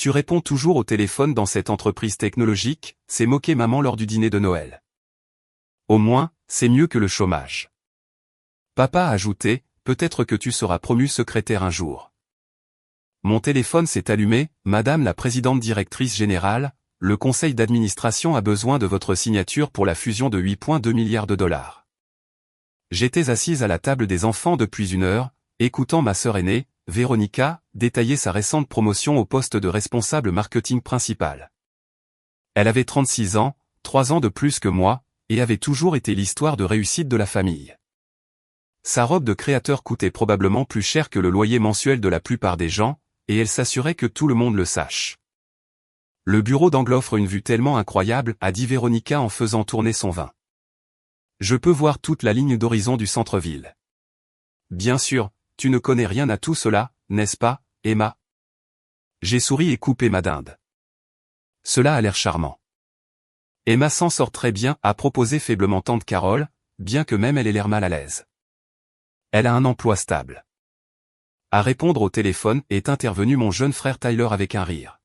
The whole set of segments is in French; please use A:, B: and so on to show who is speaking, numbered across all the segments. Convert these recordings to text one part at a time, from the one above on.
A: Tu réponds toujours au téléphone dans cette entreprise technologique, s'est moquée maman lors du dîner de Noël. Au moins, c'est mieux que le chômage. Papa a ajouté, peut-être que tu seras promu secrétaire un jour. Mon téléphone s'est allumé, Madame la présidente directrice générale, le conseil d'administration a besoin de votre signature pour la fusion de 8,2 milliards de dollars. J'étais assise à la table des enfants depuis 1 heure, écoutant ma sœur aînée, Véronica, détailler sa récente promotion au poste de responsable marketing principal. Elle avait 36 ans, 3 ans de plus que moi, et avait toujours été l'histoire de réussite de la famille. Sa robe de créateur coûtait probablement plus cher que le loyer mensuel de la plupart des gens, et elle s'assurait que tout le monde le sache. Le bureau d'angle offre une vue tellement incroyable, a dit Véronica en faisant tourner son vin. Je peux voir toute la ligne d'horizon du centre-ville. Bien sûr, tu ne connais rien à tout cela, n'est-ce pas, Emma? J'ai souri et coupé ma dinde. Cela a l'air charmant. Emma s'en sort très bien, a proposé faiblement tante Carole, bien que même elle ait l'air mal à l'aise. Elle a un emploi stable. À répondre au téléphone est intervenu mon jeune frère Tyler avec un rire.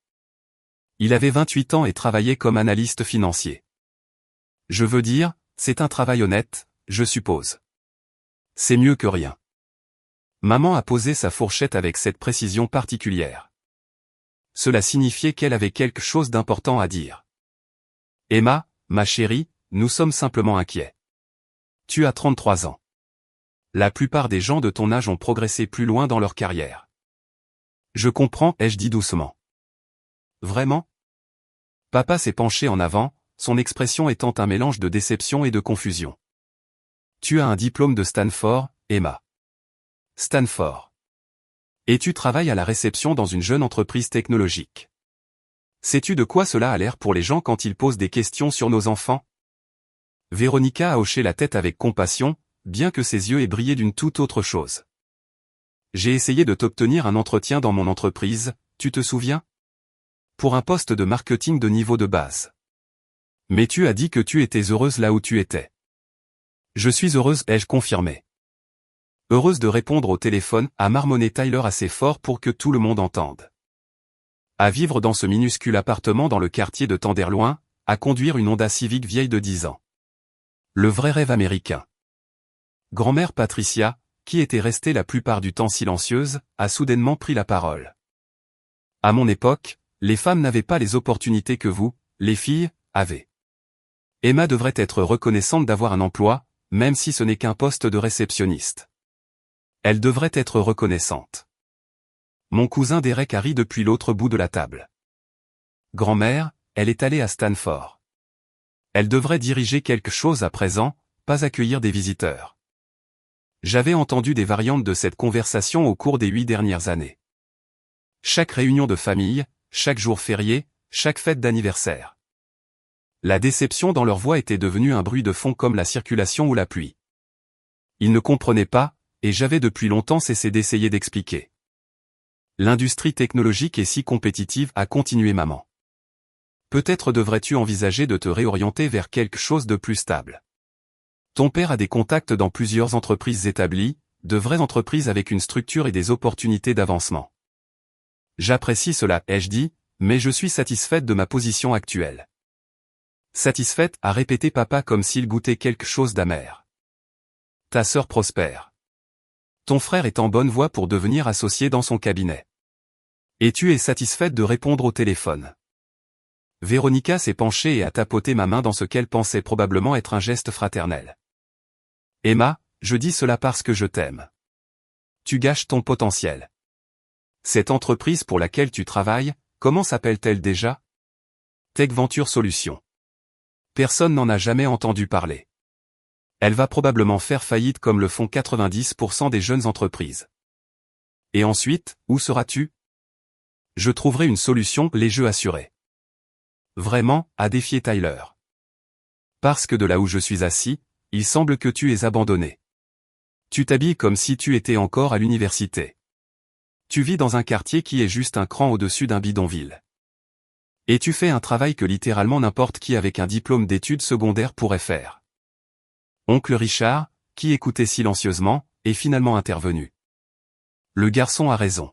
A: Il avait 28 ans et travaillait comme analyste financier. Je veux dire, c'est un travail honnête, je suppose. C'est mieux que rien. Maman a posé sa fourchette avec cette précision particulière. Cela signifiait qu'elle avait quelque chose d'important à dire. Emma, ma chérie, nous sommes simplement inquiets. Tu as 33 ans. La plupart des gens de ton âge ont progressé plus loin dans leur carrière. Je comprends, ai-je dit doucement. Vraiment? Papa s'est penché en avant, son expression étant un mélange de déception et de confusion. Tu as un diplôme de Stanford, Emma. Stanford. Et tu travailles à la réception dans une jeune entreprise technologique. Sais-tu de quoi cela a l'air pour les gens quand ils posent des questions sur nos enfants? Véronica a hoché la tête avec compassion, bien que ses yeux aient brillé d'une toute autre chose. J'ai essayé de t'obtenir un entretien dans mon entreprise, tu te souviens? Pour un poste de marketing de niveau de base. Mais tu as dit que tu étais heureuse là où tu étais. Je suis heureuse, ai-je confirmé. Heureuse de répondre au téléphone, a marmonné Tyler assez fort pour que tout le monde entende. À vivre dans ce minuscule appartement dans le quartier de Tenderloin, à conduire une Honda Civic vieille de 10 ans. Le vrai rêve américain. Grand-mère Patricia, qui était restée la plupart du temps silencieuse, a soudainement pris la parole. À mon époque, les femmes n'avaient pas les opportunités que vous, les filles, avez. Emma devrait être reconnaissante d'avoir un emploi, même si ce n'est qu'un poste de réceptionniste. Elle devrait être reconnaissante. Mon cousin Derek a ri depuis l'autre bout de la table. Grand-mère, elle est allée à Stanford. Elle devrait diriger quelque chose à présent, pas accueillir des visiteurs. J'avais entendu des variantes de cette conversation au cours des 8 dernières années. Chaque réunion de famille, chaque jour férié, chaque fête d'anniversaire. La déception dans leur voix était devenue un bruit de fond comme la circulation ou la pluie. Ils ne comprenaient pas, et j'avais depuis longtemps cessé d'essayer d'expliquer. L'industrie technologique est si compétitive, a continué maman. Peut-être devrais-tu envisager de te réorienter vers quelque chose de plus stable. Ton père a des contacts dans plusieurs entreprises établies, de vraies entreprises avec une structure et des opportunités d'avancement. J'apprécie cela, ai-je dit, mais je suis satisfaite de ma position actuelle. Satisfaite, a répété papa comme s'il goûtait quelque chose d'amer. Ta sœur prospère. Ton frère est en bonne voie pour devenir associé dans son cabinet. Et tu es satisfaite de répondre au téléphone. Véronica s'est penchée et a tapoté ma main dans ce qu'elle pensait probablement être un geste fraternel. Emma, je dis cela parce que je t'aime. Tu gâches ton potentiel. Cette entreprise pour laquelle tu travailles, comment s'appelle-t-elle déjà? Tech Venture Solutions. Personne n'en a jamais entendu parler. Elle va probablement faire faillite comme le font 90% des jeunes entreprises. Et ensuite, où seras-tu? Je trouverai une solution, les jeux assurés. Vraiment, a défié Tyler. Parce que de là où je suis assis, il semble que tu es abandonné. Tu t'habilles comme si tu étais encore à l'université. Tu vis dans un quartier qui est juste un cran au-dessus d'un bidonville. Et tu fais un travail que littéralement n'importe qui avec un diplôme d'études secondaires pourrait faire. Oncle Richard, qui écoutait silencieusement, est finalement intervenu. Le garçon a raison.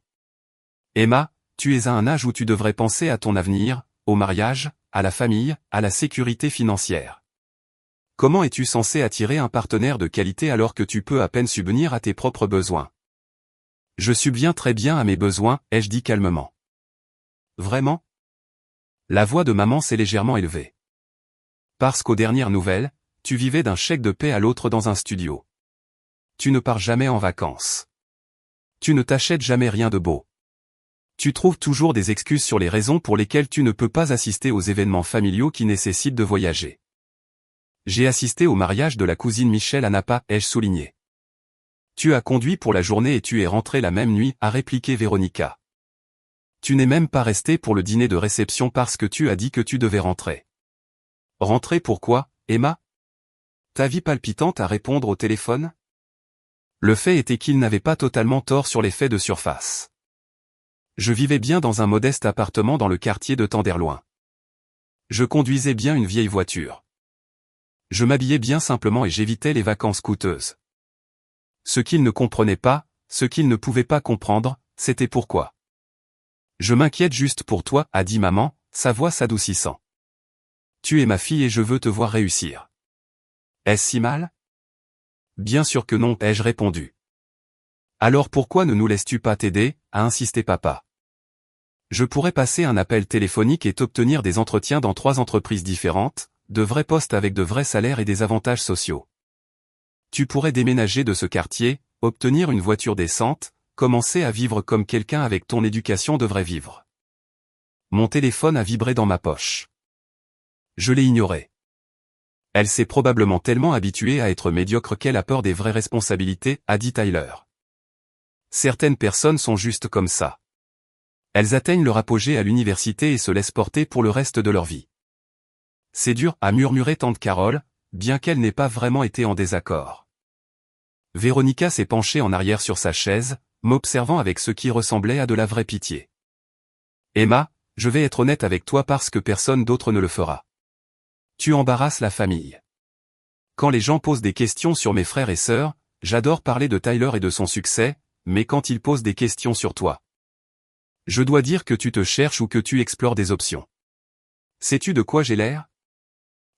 A: Emma, tu es à un âge où tu devrais penser à ton avenir, au mariage, à la famille, à la sécurité financière. Comment es-tu censé attirer un partenaire de qualité alors que tu peux à peine subvenir à tes propres besoins? Je subviens très bien à mes besoins, ai-je dit calmement. Vraiment? La voix de maman s'est légèrement élevée. Parce qu'aux dernières nouvelles, tu vivais d'un chèque de paie à l'autre dans un studio. Tu ne pars jamais en vacances. Tu ne t'achètes jamais rien de beau. Tu trouves toujours des excuses sur les raisons pour lesquelles tu ne peux pas assister aux événements familiaux qui nécessitent de voyager. J'ai assisté au mariage de la cousine Michel à Napa, ai-je souligné. Tu as conduit pour la journée et tu es rentré la même nuit, a répliqué Véronica. Tu n'es même pas resté pour le dîner de réception parce que tu as dit que tu devais rentrer. Rentrer pourquoi, Emma? Ta vie palpitante à répondre au téléphone? Le fait était qu'il n'avait pas totalement tort sur les faits de surface. Je vivais bien dans un modeste appartement dans le quartier de Tenderloin. Je conduisais bien une vieille voiture. Je m'habillais bien simplement et j'évitais les vacances coûteuses. Ce qu'il ne comprenait pas, ce qu'il ne pouvait pas comprendre, c'était pourquoi. Je m'inquiète juste pour toi, a dit maman, sa voix s'adoucissant. Tu es ma fille et je veux te voir réussir. Est-ce si mal? Bien sûr que non, ai-je répondu. Alors pourquoi ne nous laisses-tu pas t'aider, a insisté papa. Je pourrais passer un appel téléphonique et t'obtenir des entretiens dans 3 entreprises différentes, de vrais postes avec de vrais salaires et des avantages sociaux. Tu pourrais déménager de ce quartier, obtenir une voiture décente, commencer à vivre comme quelqu'un avec ton éducation devrait vivre. Mon téléphone a vibré dans ma poche. Je l'ai ignoré. Elle s'est probablement tellement habituée à être médiocre qu'elle a peur des vraies responsabilités, a dit Tyler. Certaines personnes sont juste comme ça. Elles atteignent leur apogée à l'université et se laissent porter pour le reste de leur vie. C'est dur, a murmuré tante Carole, bien qu'elle n'ait pas vraiment été en désaccord. Véronica s'est penchée en arrière sur sa chaise, m'observant avec ce qui ressemblait à de la vraie pitié. Emma, je vais être honnête avec toi parce que personne d'autre ne le fera. Tu embarrasses la famille. Quand les gens posent des questions sur mes frères et sœurs, j'adore parler de Tyler et de son succès, mais quand ils posent des questions sur toi, je dois dire que tu te cherches ou que tu explores des options. Sais-tu de quoi j'ai l'air?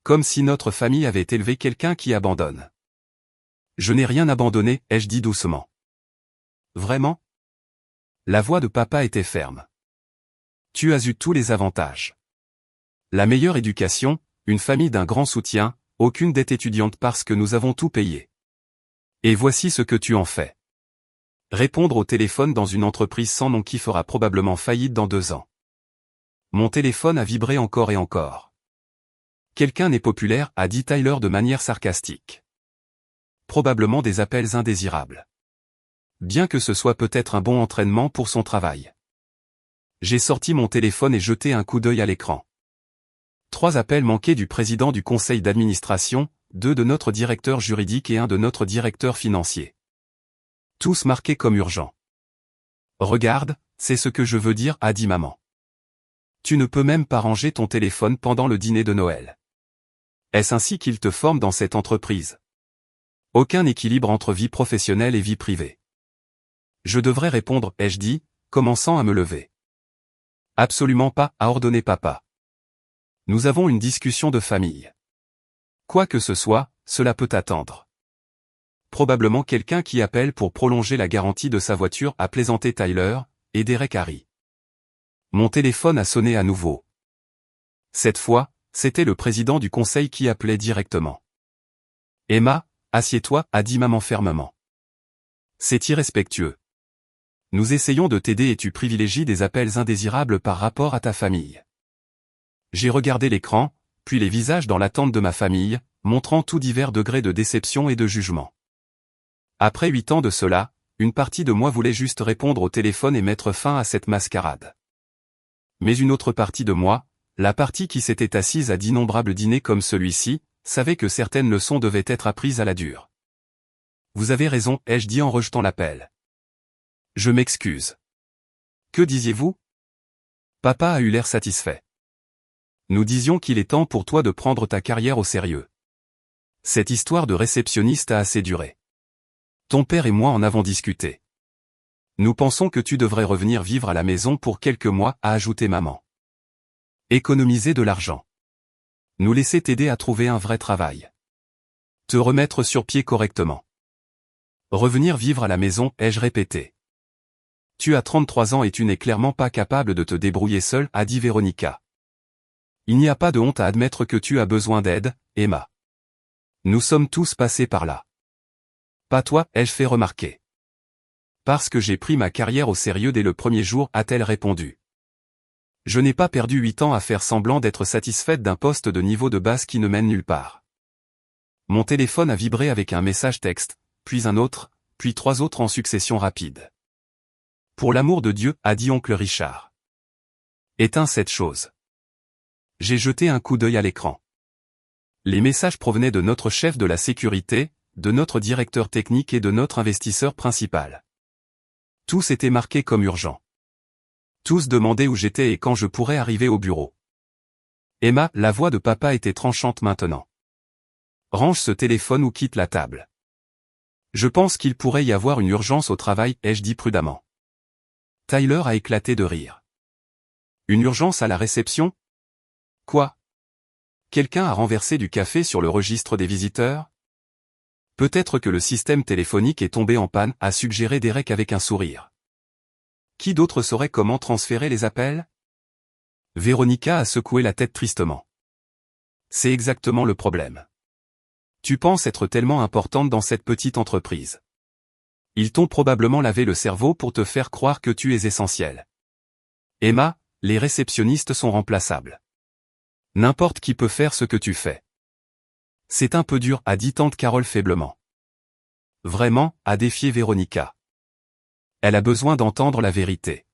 A: Comme si notre famille avait élevé quelqu'un qui abandonne. Je n'ai rien abandonné, ai-je dit doucement. Vraiment? La voix de papa était ferme. Tu as eu tous les avantages. La meilleure éducation, une famille d'un grand soutien, aucune dette étudiante parce que nous avons tout payé. Et voici ce que tu en fais. Répondre au téléphone dans une entreprise sans nom qui fera probablement faillite dans 2 ans. Mon téléphone a vibré encore et encore. Quelqu'un n'est populaire, a dit Tyler de manière sarcastique. Probablement des appels indésirables. Bien que ce soit peut-être un bon entraînement pour son travail. J'ai sorti mon téléphone et jeté un coup d'œil à l'écran. 3 appels manqués du président du conseil d'administration, 2 de notre directeur juridique et 1 de notre directeur financier. Tous marqués comme urgents. Regarde, c'est ce que je veux dire, a dit maman. Tu ne peux même pas ranger ton téléphone pendant le dîner de Noël. Est-ce ainsi qu'ils te forment dans cette entreprise? Aucun équilibre entre vie professionnelle et vie privée. Je devrais répondre, ai-je dit, commençant à me lever. Absolument pas, a ordonné papa. Nous avons une discussion de famille. Quoi que ce soit, cela peut attendre. Probablement quelqu'un qui appelle pour prolonger la garantie de sa voiture, a plaisanté Tyler, et Derek a ri. Mon téléphone a sonné à nouveau. Cette fois, c'était le président du conseil qui appelait directement. Emma, assieds-toi, a dit maman fermement. C'est irrespectueux. Nous essayons de t'aider et tu privilégies des appels indésirables par rapport à ta famille. J'ai regardé l'écran, puis les visages dans l'attente de ma famille, montrant tout divers degrés de déception et de jugement. Après 8 ans de cela, une partie de moi voulait juste répondre au téléphone et mettre fin à cette mascarade. Mais une autre partie de moi, la partie qui s'était assise à d'innombrables dîners comme celui-ci, savait que certaines leçons devaient être apprises à la dure. Vous avez raison, ai-je dit en rejetant l'appel. Je m'excuse. Que disiez-vous? Papa a eu l'air satisfait. Nous disions qu'il est temps pour toi de prendre ta carrière au sérieux. Cette histoire de réceptionniste a assez duré. Ton père et moi en avons discuté. Nous pensons que tu devrais revenir vivre à la maison pour quelques mois, a ajouté maman. Économiser de l'argent. Nous laisser t'aider à trouver un vrai travail. Te remettre sur pied correctement. Revenir vivre à la maison, ai-je répété. Tu as 33 ans et tu n'es clairement pas capable de te débrouiller seule, a dit Véronica. Il n'y a pas de honte à admettre que tu as besoin d'aide, Emma. Nous sommes tous passés par là. Pas toi, ai-je fait remarquer. Parce que j'ai pris ma carrière au sérieux dès le premier jour, a-t-elle répondu. Je n'ai pas perdu 8 ans à faire semblant d'être satisfaite d'un poste de niveau de base qui ne mène nulle part. Mon téléphone a vibré avec un message texte, puis un autre, puis 3 autres en succession rapide. Pour l'amour de Dieu, a dit oncle Richard. Éteins cette chose. J'ai jeté un coup d'œil à l'écran. Les messages provenaient de notre chef de la sécurité, de notre directeur technique et de notre investisseur principal. Tous étaient marqués comme urgents. Tous demandaient où j'étais et quand je pourrais arriver au bureau. Emma, la voix de papa était tranchante maintenant. Range ce téléphone ou quitte la table. Je pense qu'il pourrait y avoir une urgence au travail, ai-je dit prudemment. Tyler a éclaté de rire. Une urgence à la réception? Quoi? Quelqu'un a renversé du café sur le registre des visiteurs? Peut-être que le système téléphonique est tombé en panne, a suggéré Derek avec un sourire. Qui d'autre saurait comment transférer les appels? Véronica a secoué la tête tristement. C'est exactement le problème. Tu penses être tellement importante dans cette petite entreprise. Ils t'ont probablement lavé le cerveau pour te faire croire que tu es essentiel. Emma, les réceptionnistes sont remplaçables. N'importe qui peut faire ce que tu fais. C'est un peu dur, a dit tante Carole faiblement. Vraiment, a défié Véronica. Elle a besoin d'entendre la vérité.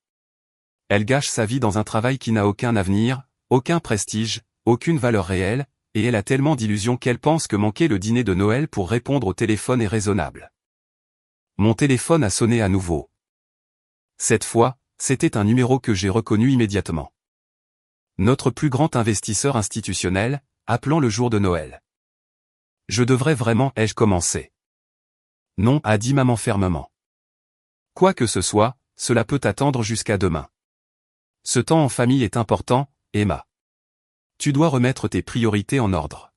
A: Elle gâche sa vie dans un travail qui n'a aucun avenir, aucun prestige, aucune valeur réelle, et elle a tellement d'illusions qu'elle pense que manquer le dîner de Noël pour répondre au téléphone est raisonnable. Mon téléphone a sonné à nouveau. Cette fois, c'était un numéro que j'ai reconnu immédiatement. Notre plus grand investisseur institutionnel, appelant le jour de Noël. Je devrais vraiment, ai-je commencé. Non, a dit maman fermement. Quoi que ce soit, cela peut attendre jusqu'à demain. Ce temps en famille est important, Emma. Tu dois remettre tes priorités en ordre.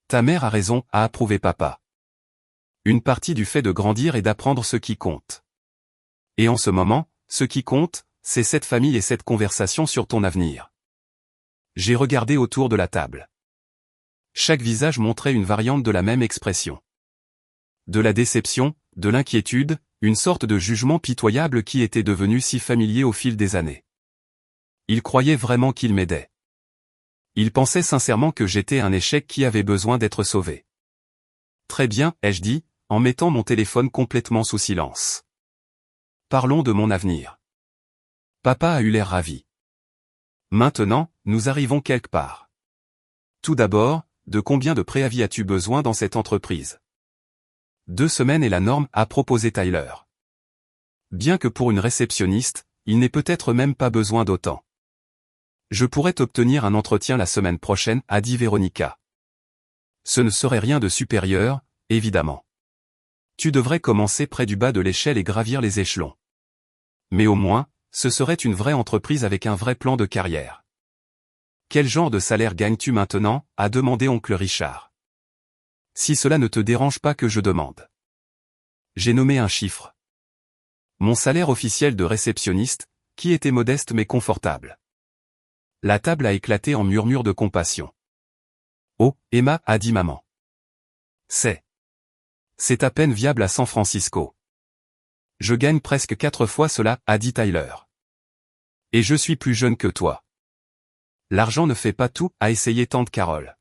A: Ta mère a raison, a approuvé papa. Une partie du fait de grandir est d'apprendre ce qui compte. Et en ce moment, ce qui compte, c'est cette famille et cette conversation sur ton avenir. J'ai regardé autour de la table. Chaque visage montrait une variante de la même expression. De la déception, de l'inquiétude, une sorte de jugement pitoyable qui était devenu si familier au fil des années. Ils croyaient vraiment qu'ils m'aidaient. Ils pensaient sincèrement que j'étais un échec qui avait besoin d'être sauvé. Très bien, ai-je dit, en mettant mon téléphone complètement sous silence. Parlons de mon avenir. Papa a eu l'air ravi. Maintenant, nous arrivons quelque part. Tout d'abord, de combien de préavis as-tu besoin dans cette entreprise? 2 semaines est la norme, a proposé Tyler. Bien que pour une réceptionniste, il n'est peut-être même pas besoin d'autant. Je pourrais t'obtenir un entretien la semaine prochaine, a dit Véronica. Ce ne serait rien de supérieur, évidemment. Tu devrais commencer près du bas de l'échelle et gravir les échelons. Mais au moins, ce serait une vraie entreprise avec un vrai plan de carrière. Quel genre de salaire gagnes-tu maintenant, a demandé oncle Richard. Si cela ne te dérange pas que je demande. J'ai nommé un chiffre. Mon salaire officiel de réceptionniste, qui était modeste mais confortable. La table a éclaté en murmures de compassion. Oh, Emma, a dit maman. C'est à peine viable à San Francisco. Je gagne presque 4 fois cela, a dit Tyler. Et je suis plus jeune que toi. L'argent ne fait pas tout, a essayé tante Carole.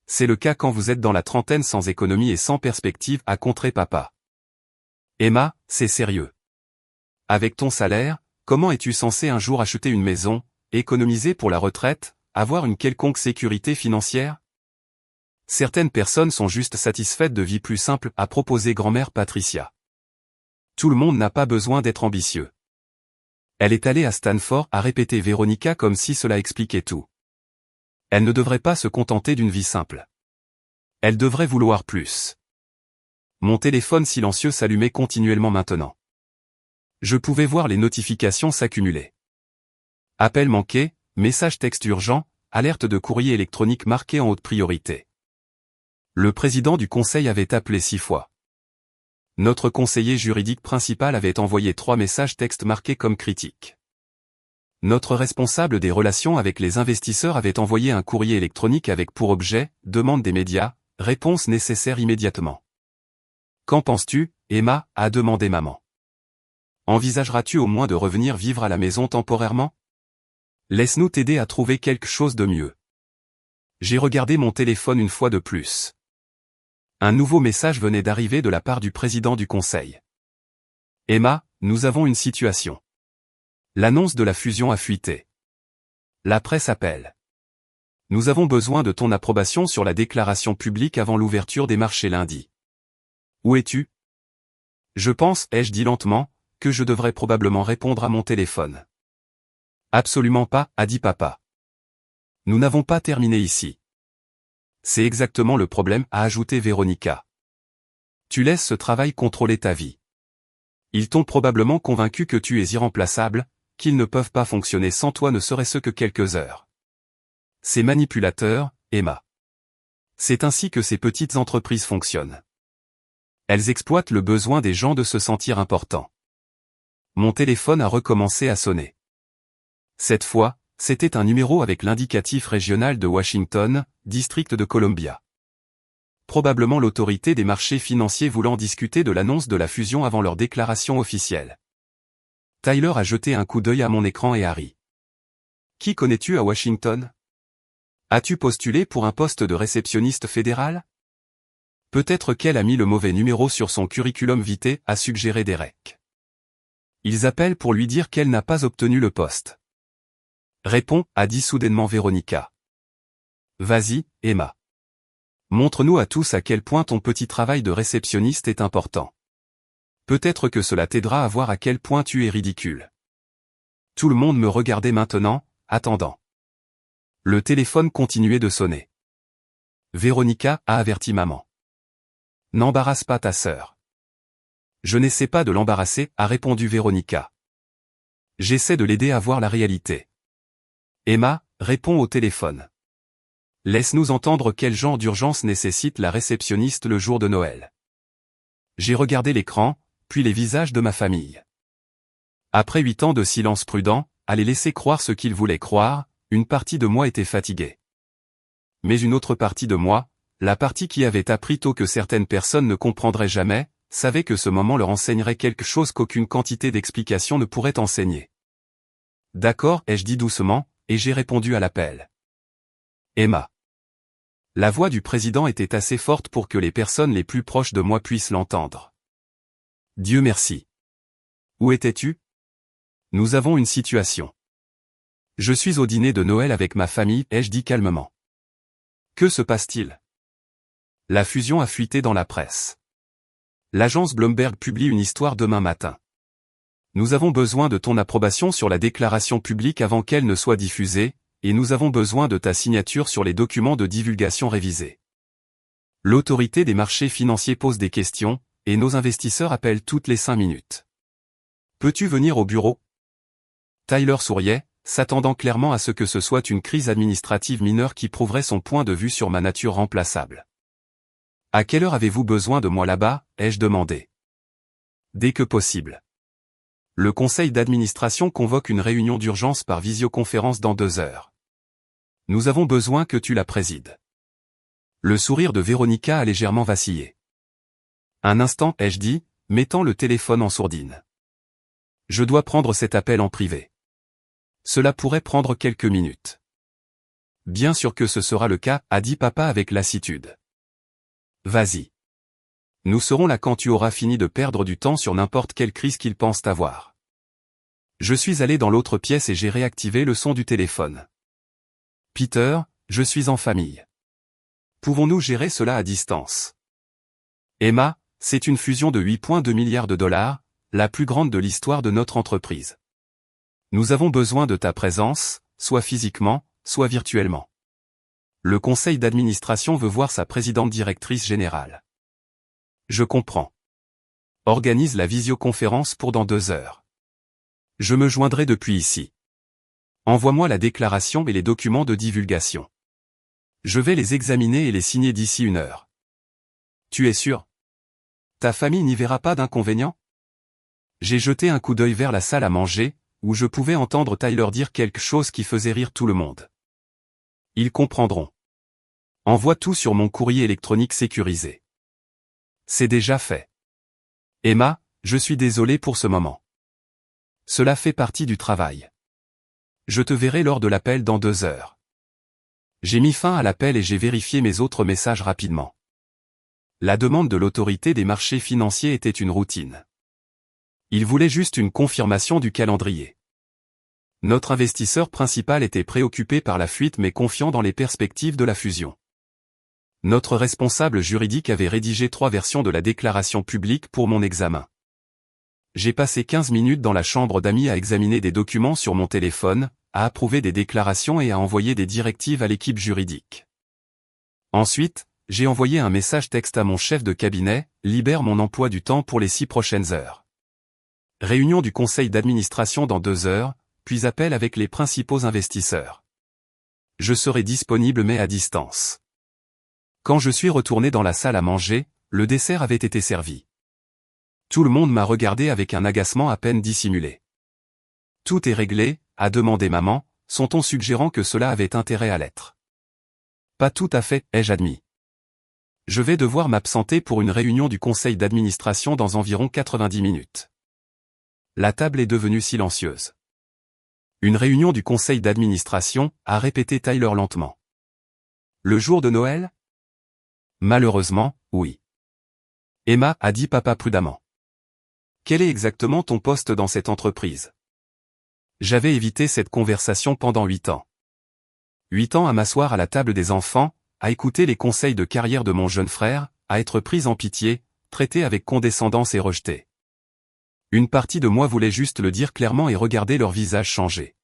A: C'est le cas quand vous êtes dans la trentaine sans économie et sans perspective, a contré papa. Emma, c'est sérieux. Avec ton salaire, comment es-tu censé un jour acheter une maison, économiser pour la retraite, avoir une quelconque sécurité financière? Certaines personnes sont juste satisfaites de vie plus simple, a proposé grand-mère Patricia. Tout le monde n'a pas besoin d'être ambitieux. Elle est allée à Stanford, a répété Véronica comme si cela expliquait tout. Elle ne devrait pas se contenter d'une vie simple. Elle devrait vouloir plus. Mon téléphone silencieux s'allumait continuellement maintenant. Je pouvais voir les notifications s'accumuler. Appel manqué, message texte urgent, alerte de courrier électronique marqué en haute priorité. Le président du conseil avait appelé 6 fois. Notre conseiller juridique principal avait envoyé 3 messages textes marqués comme critiques. Notre responsable des relations avec les investisseurs avait envoyé un courrier électronique avec pour objet « Demande des médias, réponse nécessaire immédiatement ». Qu'en penses-tu, Emma, a demandé maman. Envisageras-tu au moins de revenir vivre à la maison temporairement? Laisse-nous t'aider à trouver quelque chose de mieux. J'ai regardé mon téléphone une fois de plus. Un nouveau message venait d'arriver de la part du président du conseil. Emma, nous avons une situation. L'annonce de la fusion a fuité. La presse appelle. Nous avons besoin de ton approbation sur la déclaration publique avant l'ouverture des marchés lundi. Où es-tu? Je pense, ai-je dit lentement, que je devrais probablement répondre à mon téléphone. Absolument pas, a dit papa. Nous n'avons pas terminé ici. C'est exactement le problème, a ajouté Véronica. Tu laisses ce travail contrôler ta vie. Ils t'ont probablement convaincu que tu es irremplaçable, qu'ils ne peuvent pas fonctionner sans toi ne serait-ce que quelques heures. Ces manipulateurs, Emma. C'est ainsi que ces petites entreprises fonctionnent. Elles exploitent le besoin des gens de se sentir importants. Mon téléphone a recommencé à sonner. Cette fois, c'était un numéro avec l'indicatif régional de Washington, district de Columbia. Probablement l'autorité des marchés financiers voulant discuter de l'annonce de la fusion avant leur déclaration officielle. Tyler a jeté un coup d'œil à mon écran et a ri. Qui connais-tu à Washington? As-tu postulé pour un poste de réceptionniste fédéral? Peut-être qu'elle a mis le mauvais numéro sur son curriculum vitae, a suggéré Derek. Ils appellent pour lui dire qu'elle n'a pas obtenu le poste. Réponds, a dit soudainement Véronica. Vas-y, Emma. Montre-nous à tous à quel point ton petit travail de réceptionniste est important. Peut-être que cela t'aidera à voir à quel point tu es ridicule. Tout le monde me regardait maintenant, attendant. Le téléphone continuait de sonner. Véronica a averti maman. N'embarrasse pas ta sœur. Je n'essaie pas de l'embarrasser, a répondu Véronica. J'essaie de l'aider à voir la réalité. Emma, réponds au téléphone. Laisse-nous entendre quel genre d'urgence nécessite la réceptionniste le jour de Noël. J'ai regardé l'écran, puis les visages de ma famille. Après 8 ans de silence prudent, à les laisser croire ce qu'ils voulaient croire, une partie de moi était fatiguée. Mais une autre partie de moi, la partie qui avait appris tôt que certaines personnes ne comprendraient jamais, savait que ce moment leur enseignerait quelque chose qu'aucune quantité d'explications ne pourrait enseigner. D'accord, ai-je dit doucement, et j'ai répondu à l'appel. Emma. La voix du président était assez forte pour que les personnes les plus proches de moi puissent l'entendre. Dieu merci. Où étais-tu? Nous avons une situation. Je suis au dîner de Noël avec ma famille, ai-je dit calmement. Que se passe-t-il? La fusion a fuité dans la presse. L'agence Bloomberg publie une histoire demain matin. Nous avons besoin de ton approbation sur la déclaration publique avant qu'elle ne soit diffusée, et nous avons besoin de ta signature sur les documents de divulgation révisés. L'autorité des marchés financiers pose des questions, et nos investisseurs appellent toutes les 5 minutes. Peux-tu venir au bureau? Tyler souriait, s'attendant clairement à ce que ce soit une crise administrative mineure qui prouverait son point de vue sur ma nature remplaçable. À quelle heure avez-vous besoin de moi là-bas, ai-je demandé. Dès que possible. Le conseil d'administration convoque une réunion d'urgence par visioconférence dans 2 heures. Nous avons besoin que tu la présides. Le sourire de Véronica a légèrement vacillé. Un instant, ai-je dit, mettant le téléphone en sourdine. Je dois prendre cet appel en privé. Cela pourrait prendre quelques minutes. Bien sûr que ce sera le cas, a dit papa avec lassitude. Vas-y. Nous serons là quand tu auras fini de perdre du temps sur n'importe quelle crise qu'ils pensent avoir. Je suis allé dans l'autre pièce et j'ai réactivé le son du téléphone. Peter, je suis en famille. Pouvons-nous gérer cela à distance? Emma, c'est une fusion de 8,2 milliards de dollars, la plus grande de l'histoire de notre entreprise. Nous avons besoin de ta présence, soit physiquement, soit virtuellement. Le conseil d'administration veut voir sa présidente directrice générale. Je comprends. Organise la visioconférence pour dans 2 heures. Je me joindrai depuis ici. Envoie-moi la déclaration et les documents de divulgation. Je vais les examiner et les signer d'ici 1 heure. Tu es sûr? Ta famille n'y verra pas d'inconvénient? J'ai jeté un coup d'œil vers la salle à manger, où je pouvais entendre Tyler dire quelque chose qui faisait rire tout le monde. Ils comprendront. Envoie tout sur mon courrier électronique sécurisé. C'est déjà fait. Emma, je suis désolé pour ce moment. Cela fait partie du travail. Je te verrai lors de l'appel dans 2 heures. J'ai mis fin à l'appel et j'ai vérifié mes autres messages rapidement. La demande de l'autorité des marchés financiers était une routine. Il voulait juste une confirmation du calendrier. Notre investisseur principal était préoccupé par la fuite mais confiant dans les perspectives de la fusion. Notre responsable juridique avait rédigé 3 versions de la déclaration publique pour mon examen. J'ai passé 15 minutes dans la chambre d'amis à examiner des documents sur mon téléphone, à approuver des déclarations et à envoyer des directives à l'équipe juridique. Ensuite, j'ai envoyé un message texte à mon chef de cabinet, libère mon emploi du temps pour les 6 prochaines heures. Réunion du conseil d'administration dans 2 heures, puis appel avec les principaux investisseurs. Je serai disponible mais à distance. Quand je suis retourné dans la salle à manger, le dessert avait été servi. Tout le monde m'a regardé avec un agacement à peine dissimulé. Tout est réglé, a demandé maman, son ton suggérant que cela avait intérêt à l'être. Pas tout à fait, ai-je admis. Je vais devoir m'absenter pour une réunion du conseil d'administration dans environ 90 minutes. La table est devenue silencieuse. Une réunion du conseil d'administration, a répété Tyler lentement. Le jour de Noël? Malheureusement, oui. Emma, a dit papa prudemment. Quel est exactement ton poste dans cette entreprise? J'avais évité cette conversation pendant 8 ans. 8 ans à m'asseoir à la table des enfants, à écouter les conseils de carrière de mon jeune frère, à être prise en pitié, traitée avec condescendance et rejetée. Une partie de moi voulait juste le dire clairement et regarder leur visage changer.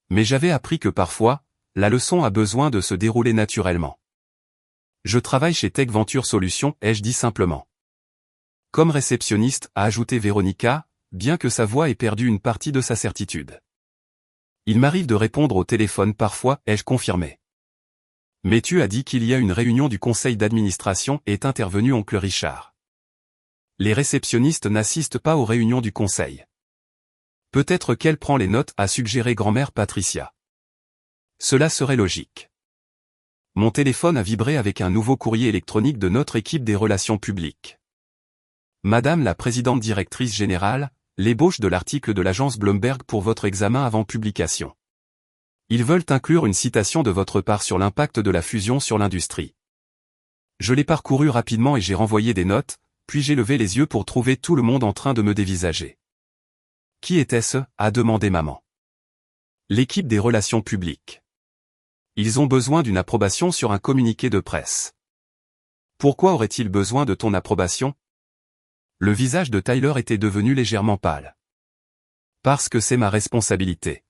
A: Mais j'avais appris que parfois, la leçon a besoin de se dérouler naturellement. Je travaille chez Tech Venture Solutions, ai-je dit simplement. Comme réceptionniste, a ajouté Véronica, bien que sa voix ait perdu une partie de sa certitude. Il m'arrive de répondre au téléphone parfois, ai-je confirmé. Mais tu as dit qu'il y a une réunion du conseil d'administration et est intervenu oncle Richard. Les réceptionnistes n'assistent pas aux réunions du conseil. Peut-être qu'elle prend les notes, a suggéré grand-mère Patricia. Cela serait logique. Mon téléphone a vibré avec un nouveau courrier électronique de notre équipe des relations publiques. Madame la présidente directrice générale, l'ébauche de l'article de l'agence Bloomberg pour votre examen avant publication. Ils veulent inclure une citation de votre part sur l'impact de la fusion sur l'industrie. Je l'ai parcouru rapidement et j'ai renvoyé des notes, puis j'ai levé les yeux pour trouver tout le monde en train de me dévisager. Qui était-ce? A demandé maman. L'équipe des relations publiques. Ils ont besoin d'une approbation sur un communiqué de presse. Pourquoi auraient-ils besoin de ton approbation? Le visage de Tyler était devenu légèrement pâle. Parce que c'est ma responsabilité.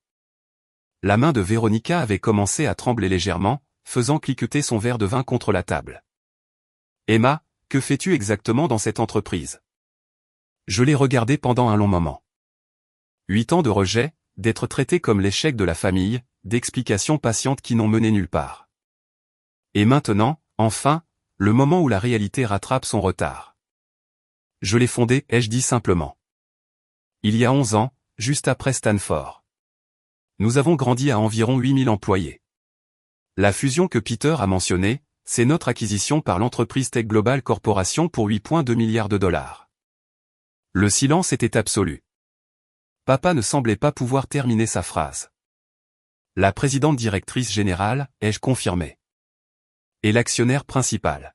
A: La main de Véronica avait commencé à trembler légèrement, faisant cliqueter son verre de vin contre la table. Emma, que fais-tu exactement dans cette entreprise? Je l'ai regardé pendant un long moment. 8 ans de rejet, d'être traité comme l'échec de la famille, d'explications patientes qui n'ont mené nulle part. Et maintenant, enfin, le moment où la réalité rattrape son retard. Je l'ai fondé, ai-je dit simplement. Il y a 11 ans, juste après Stanford. Nous avons grandi à environ 8000 employés. La fusion que Peter a mentionnée, c'est notre acquisition par l'entreprise Tech Global Corporation pour 8,2 milliards de dollars. Le silence était absolu. Papa ne semblait pas pouvoir terminer sa phrase. La présidente directrice générale, ai-je confirmé. Et l'actionnaire principal.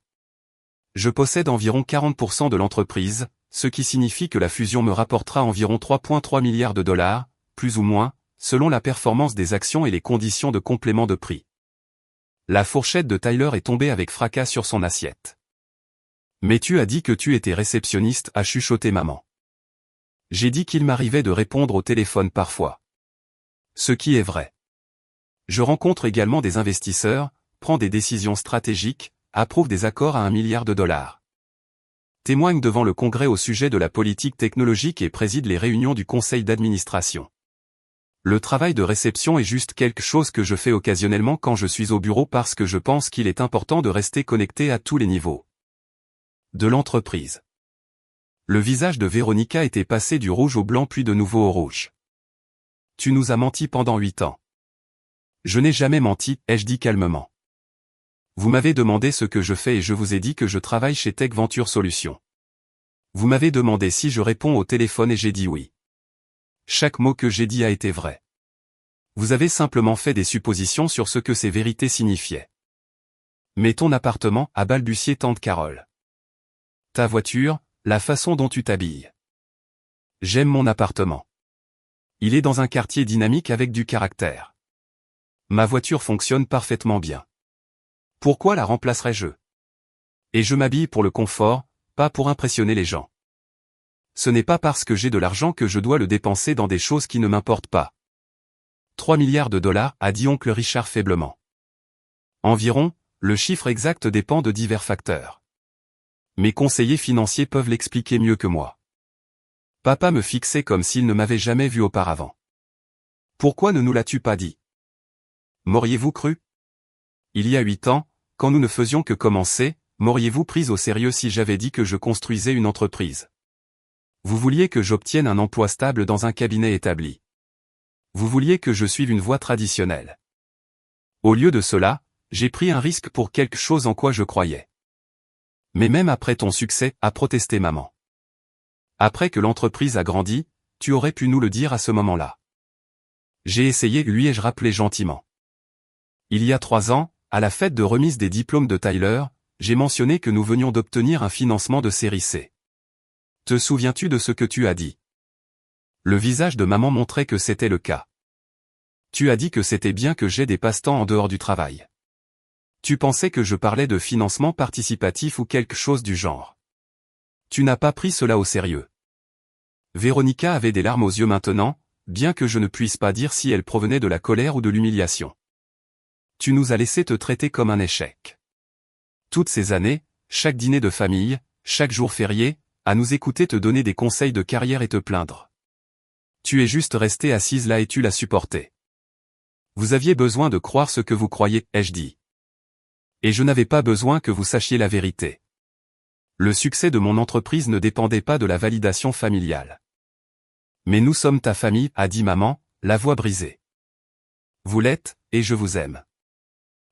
A: Je possède environ 40% de l'entreprise, ce qui signifie que la fusion me rapportera environ 3,3 milliards de dollars, plus ou moins, selon la performance des actions et les conditions de complément de prix. La fourchette de Tyler est tombée avec fracas sur son assiette. Mais tu as dit que tu étais réceptionniste, a chuchoté maman. J'ai dit qu'il m'arrivait de répondre au téléphone parfois. Ce qui est vrai. Je rencontre également des investisseurs, prends des décisions stratégiques, approuve des accords à 1 milliard de dollars. témoigne devant le Congrès au sujet de la politique technologique et préside les réunions du conseil d'administration. Le travail de réception est juste quelque chose que je fais occasionnellement quand je suis au bureau parce que je pense qu'il est important de rester connecté à tous les niveaux de l'entreprise. Le visage de Véronica était passé du rouge au blanc puis de nouveau au rouge. Tu nous as menti pendant 8 ans. Je n'ai jamais menti, ai-je dit calmement. Vous m'avez demandé ce que je fais et je vous ai dit que je travaille chez Tech Venture Solutions. Vous m'avez demandé si je réponds au téléphone et j'ai dit oui. Chaque mot que j'ai dit a été vrai. Vous avez simplement fait des suppositions sur ce que ces vérités signifiaient. Mais ton appartement, a balbutié tante Carole. Ta voiture, la façon dont tu t'habilles. J'aime mon appartement. Il est dans un quartier dynamique avec du caractère. Ma voiture fonctionne parfaitement bien. Pourquoi la remplacerais-je? Et je m'habille pour le confort, pas pour impressionner les gens. Ce n'est pas parce que j'ai de l'argent que je dois le dépenser dans des choses qui ne m'importent pas. 3 milliards de dollars, a dit oncle Richard faiblement. Environ, le chiffre exact dépend de divers facteurs. Mes conseillers financiers peuvent l'expliquer mieux que moi. Papa me fixait comme s'il ne m'avait jamais vu auparavant. Pourquoi ne nous l'as-tu pas dit? M'auriez-vous cru? Il y a 8 ans, quand nous ne faisions que commencer, m'auriez-vous prise au sérieux si j'avais dit que je construisais une entreprise? Vous vouliez que j'obtienne un emploi stable dans un cabinet établi. Vous vouliez que je suive une voie traditionnelle. Au lieu de cela, j'ai pris un risque pour quelque chose en quoi je croyais. Mais même après ton succès, a protesté maman. Après que l'entreprise a grandi, tu aurais pu nous le dire à ce moment-là. J'ai essayé, lui ai-je rappelé gentiment. Il y a 3 ans, à la fête de remise des diplômes de Tyler, j'ai mentionné que nous venions d'obtenir un financement de série C. Te souviens-tu de ce que tu as dit? Le visage de maman montrait que c'était le cas. Tu as dit que c'était bien que j'aie des passe-temps en dehors du travail. Tu pensais que je parlais de financement participatif ou quelque chose du genre. Tu n'as pas pris cela au sérieux. Véronica avait des larmes aux yeux maintenant, bien que je ne puisse pas dire si elles provenaient de la colère ou de l'humiliation. Tu nous as laissé te traiter comme un échec. Toutes ces années, chaque dîner de famille, chaque jour férié, à nous écouter te donner des conseils de carrière et te plaindre. Tu es juste restée assise là et tu l'as supporté. Vous aviez besoin de croire ce que vous croyez, ai-je dit. Et je n'avais pas besoin que vous sachiez la vérité. Le succès de mon entreprise ne dépendait pas de la validation familiale. Mais nous sommes ta famille, a dit maman, la voix brisée. Vous l'êtes, et je vous aime.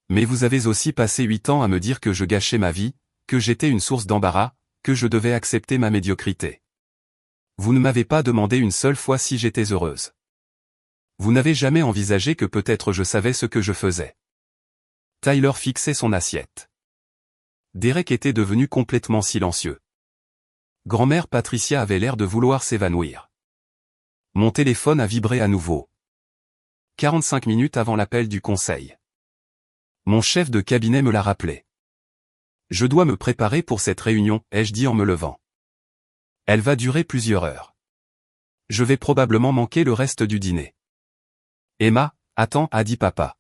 A: Mais vous avez aussi passé 8 ans à me dire que je gâchais ma vie, que j'étais une source d'embarras, que je devais accepter ma médiocrité. Vous ne m'avez pas demandé une seule fois si j'étais heureuse. Vous n'avez jamais envisagé que peut-être je savais ce que je faisais. Tyler fixait son assiette. Derek était devenu complètement silencieux. Grand-mère Patricia avait l'air de vouloir s'évanouir. Mon téléphone a vibré à nouveau. 45 minutes avant l'appel du conseil. Mon chef de cabinet me l'a rappelé. Je dois me préparer pour cette réunion, ai-je dit en me levant. Elle va durer plusieurs heures. Je vais probablement manquer le reste du dîner. Emma, attends, a dit papa.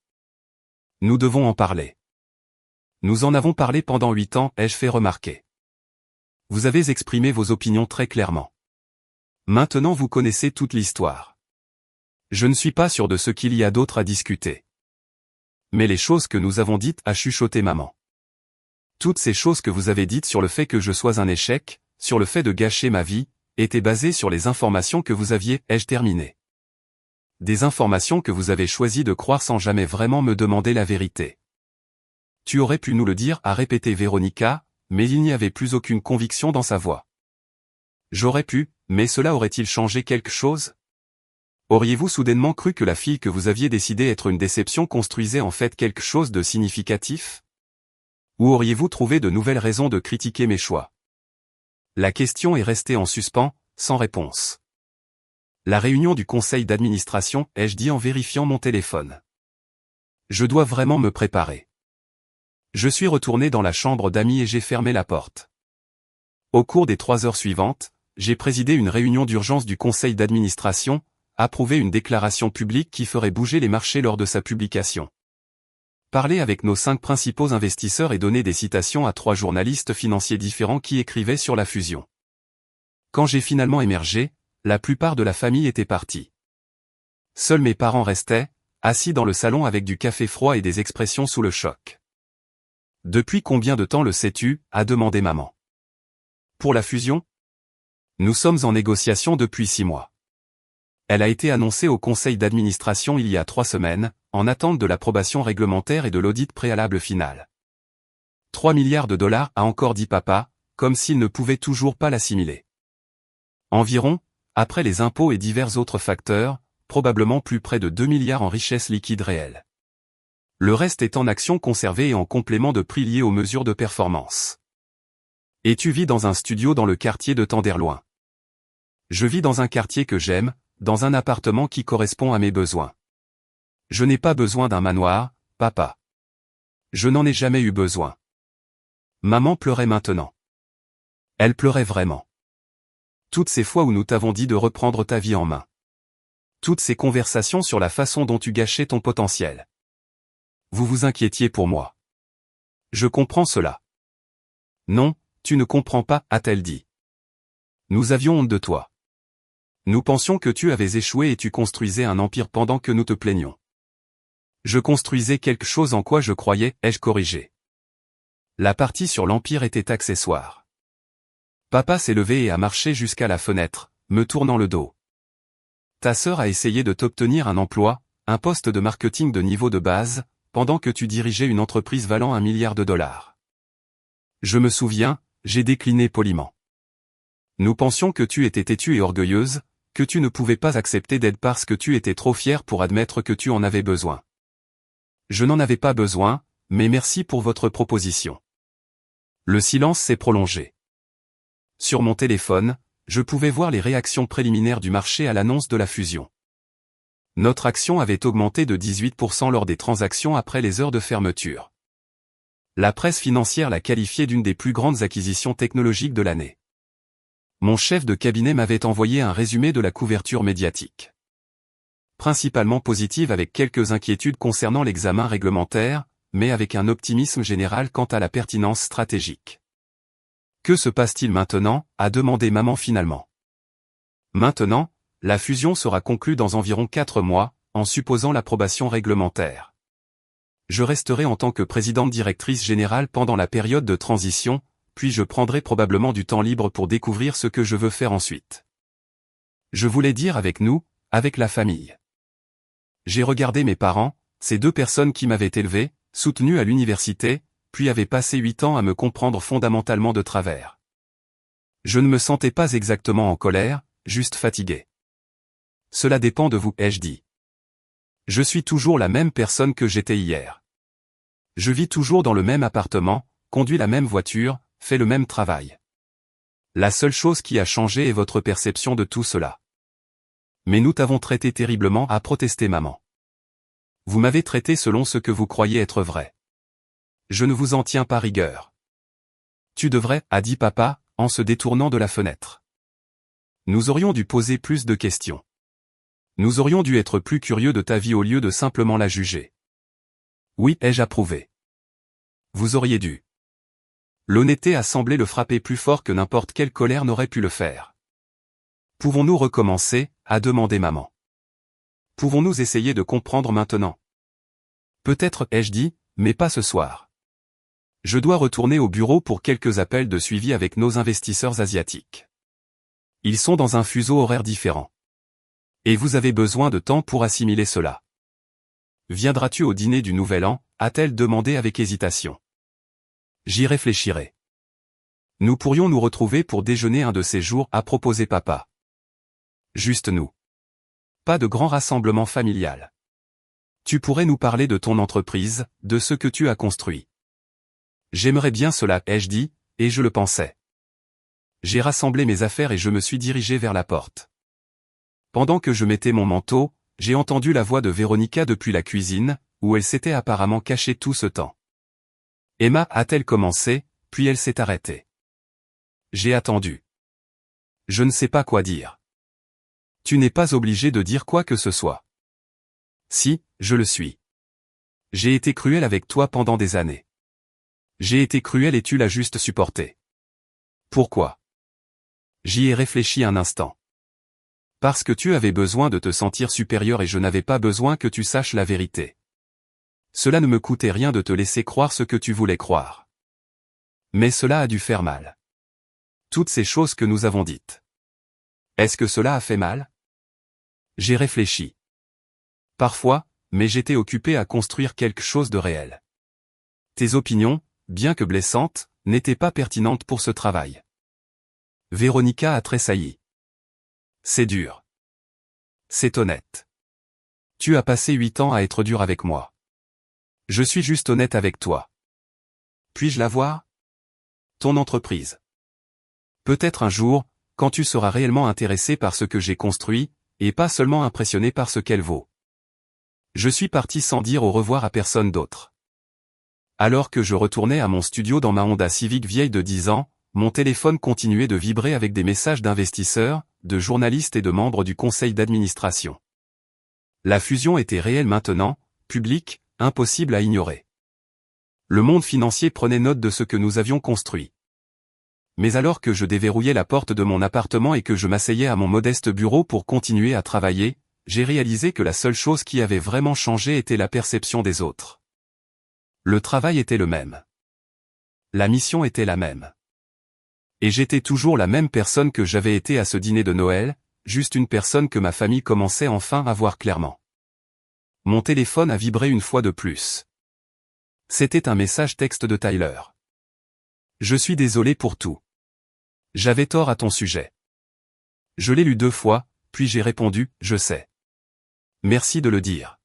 A: Nous devons en parler. Nous en avons parlé pendant 8 ans, ai-je fait remarquer. Vous avez exprimé vos opinions très clairement. Maintenant vous connaissez toute l'histoire. Je ne suis pas sûr de ce qu'il y a d'autre à discuter. Mais les choses que nous avons dites, a chuchoté maman. Toutes ces choses que vous avez dites sur le fait que je sois un échec, sur le fait de gâcher ma vie, étaient basées sur les informations que vous aviez, ai-je terminé. Des informations que vous avez choisi de croire sans jamais vraiment me demander la vérité. Tu aurais pu nous le dire, a répété Véronica, mais il n'y avait plus aucune conviction dans sa voix. J'aurais pu, mais cela aurait-il changé quelque chose? Auriez-vous soudainement cru que la fille que vous aviez décidé être une déception construisait en fait quelque chose de significatif? Ou auriez-vous trouvé de nouvelles raisons de critiquer mes choix? La question est restée en suspens, sans réponse. La réunion du conseil d'administration, ai-je dit en vérifiant mon téléphone. Je dois vraiment me préparer. Je suis retourné dans la chambre d'amis et j'ai fermé la porte. Au cours des 3 heures suivantes, j'ai présidé une réunion d'urgence du conseil d'administration, approuvé une déclaration publique qui ferait bouger les marchés lors de sa publication. parlé avec nos 5 principaux investisseurs et donné des citations à 3 journalistes financiers différents qui écrivaient sur la fusion. Quand j'ai finalement émergé, la plupart de la famille était partie. Seuls mes parents restaient, assis dans le salon avec du café froid et des expressions sous le choc. « Depuis combien de temps le sais-tu » a demandé maman. « Pour la fusion ? Nous sommes en négociation depuis 6 mois. Elle a été annoncée au conseil d'administration il y a 3 semaines, en attente de l'approbation réglementaire et de l'audit préalable final. 3 milliards de dollars a encore dit papa, comme s'il ne pouvait toujours pas l'assimiler. Environ, après les impôts et divers autres facteurs, probablement plus près de 2 milliards en richesse liquide réelle. Le reste est en actions conservées et en complément de prix liés aux mesures de performance. Et tu vis dans un studio dans le quartier de Tenderloin. Je vis dans un quartier que j'aime, dans un appartement qui correspond à mes besoins. Je n'ai pas besoin d'un manoir, papa. Je n'en ai jamais eu besoin. Maman pleurait maintenant. Elle pleurait vraiment. Toutes ces fois où nous t'avons dit de reprendre ta vie en main. Toutes ces conversations sur la façon dont tu gâchais ton potentiel. Vous vous inquiétiez pour moi. Je comprends cela. Non, tu ne comprends pas, a-t-elle dit. Nous avions honte de toi. Nous pensions que tu avais échoué et tu construisais un empire pendant que nous te plaignions. Je construisais quelque chose en quoi je croyais, ai-je corrigé. La partie sur l'empire était accessoire. Papa s'est levé et a marché jusqu'à la fenêtre, me tournant le dos. Ta sœur a essayé de t'obtenir un emploi, un poste de marketing de niveau de base, pendant que tu dirigeais une entreprise valant 1 milliard de dollars. Je me souviens, j'ai décliné poliment. Nous pensions que tu étais têtue et orgueilleuse, que tu ne pouvais pas accepter d'aide parce que tu étais trop fière pour admettre que tu en avais besoin. Je n'en avais pas besoin, mais merci pour votre proposition. Le silence s'est prolongé. Sur mon téléphone, je pouvais voir les réactions préliminaires du marché à l'annonce de la fusion. Notre action avait augmenté de 18% lors des transactions après les heures de fermeture. La presse financière l'a qualifiée d'une des plus grandes acquisitions technologiques de l'année. Mon chef de cabinet m'avait envoyé un résumé de la couverture médiatique. Principalement positive avec quelques inquiétudes concernant l'examen réglementaire, mais avec un optimisme général quant à la pertinence stratégique. Que se passe-t-il maintenant, a demandé maman finalement. Maintenant, la fusion sera conclue dans environ 4 mois, en supposant l'approbation réglementaire. Je resterai en tant que présidente directrice générale pendant la période de transition, puis je prendrai probablement du temps libre pour découvrir ce que je veux faire ensuite. Je voulais dire avec nous, avec la famille. J'ai regardé mes parents, ces 2 personnes qui m'avaient élevé, soutenu à l'université, puis avaient passé 8 ans à me comprendre fondamentalement de travers. Je ne me sentais pas exactement en colère, juste fatigué. Cela dépend de vous, ai-je dit. Je suis toujours la même personne que j'étais hier. Je vis toujours dans le même appartement, conduis la même voiture, fais le même travail. La seule chose qui a changé est votre perception de tout cela. Mais nous t'avons traité terriblement, a protesté maman. Vous m'avez traité selon ce que vous croyez être vrai. Je ne vous en tiens pas rigueur. Tu devrais, a dit papa, en se détournant de la fenêtre. Nous aurions dû poser plus de questions. Nous aurions dû être plus curieux de ta vie au lieu de simplement la juger. Oui, ai-je approuvé. Vous auriez dû. L'honnêteté a semblé le frapper plus fort que n'importe quelle colère n'aurait pu le faire. Pouvons-nous recommencer, a demandé maman. Pouvons-nous essayer de comprendre maintenant? Peut-être, ai-je dit, mais pas ce soir. Je dois retourner au bureau pour quelques appels de suivi avec nos investisseurs asiatiques. Ils sont dans un fuseau horaire différent. Et vous avez besoin de temps pour assimiler cela. Viendras-tu au dîner du Nouvel An, a-t-elle demandé avec hésitation. J'y réfléchirai. Nous pourrions nous retrouver pour déjeuner un de ces jours, a proposé papa. Juste nous. Pas de grand rassemblement familial. Tu pourrais nous parler de ton entreprise, de ce que tu as construit. J'aimerais bien cela, ai-je dit, et je le pensais. J'ai rassemblé mes affaires et je me suis dirigé vers la porte. Pendant que je mettais mon manteau, j'ai entendu la voix de Véronica depuis la cuisine, où elle s'était apparemment cachée tout ce temps. Emma, a-t-elle commencé, puis elle s'est arrêtée. J'ai attendu. Je ne sais pas quoi dire. Tu n'es pas obligé de dire quoi que ce soit. Si, je le suis. J'ai été cruel avec toi pendant des années. J'ai été cruel et tu l'as juste supporté. Pourquoi? J'y ai réfléchi un instant. Parce que tu avais besoin de te sentir supérieur et je n'avais pas besoin que tu saches la vérité. Cela ne me coûtait rien de te laisser croire ce que tu voulais croire. Mais cela a dû faire mal. Toutes ces choses que nous avons dites. Est-ce que cela a fait mal? J'ai réfléchi. Parfois, mais j'étais occupé à construire quelque chose de réel. Tes opinions, bien que blessantes, n'étaient pas pertinentes pour ce travail. Véronica a tressailli. C'est dur. C'est honnête. Tu as passé 8 ans à être dur avec moi. Je suis juste honnête avec toi. Puis-je la voir? Ton entreprise. Peut-être un jour, quand tu seras réellement intéressé par ce que j'ai construit, et pas seulement impressionné par ce qu'elle vaut. Je suis parti sans dire au revoir à personne d'autre. Alors que je retournais à mon studio dans ma Honda Civic vieille de 10 ans, mon téléphone continuait de vibrer avec des messages d'investisseurs, de journalistes et de membres du conseil d'administration. La fusion était réelle maintenant, publique, impossible à ignorer. Le monde financier prenait note de ce que nous avions construit. Mais alors que je déverrouillais la porte de mon appartement et que je m'asseyais à mon modeste bureau pour continuer à travailler, j'ai réalisé que la seule chose qui avait vraiment changé était la perception des autres. Le travail était le même. La mission était la même. Et j'étais toujours la même personne que j'avais été à ce dîner de Noël, juste une personne que ma famille commençait enfin à voir clairement. Mon téléphone a vibré une fois de plus. C'était un message texte de Tyler. Je suis désolé pour tout. J'avais tort à ton sujet. Je l'ai lu 2 fois, puis j'ai répondu, je sais. Merci de le dire.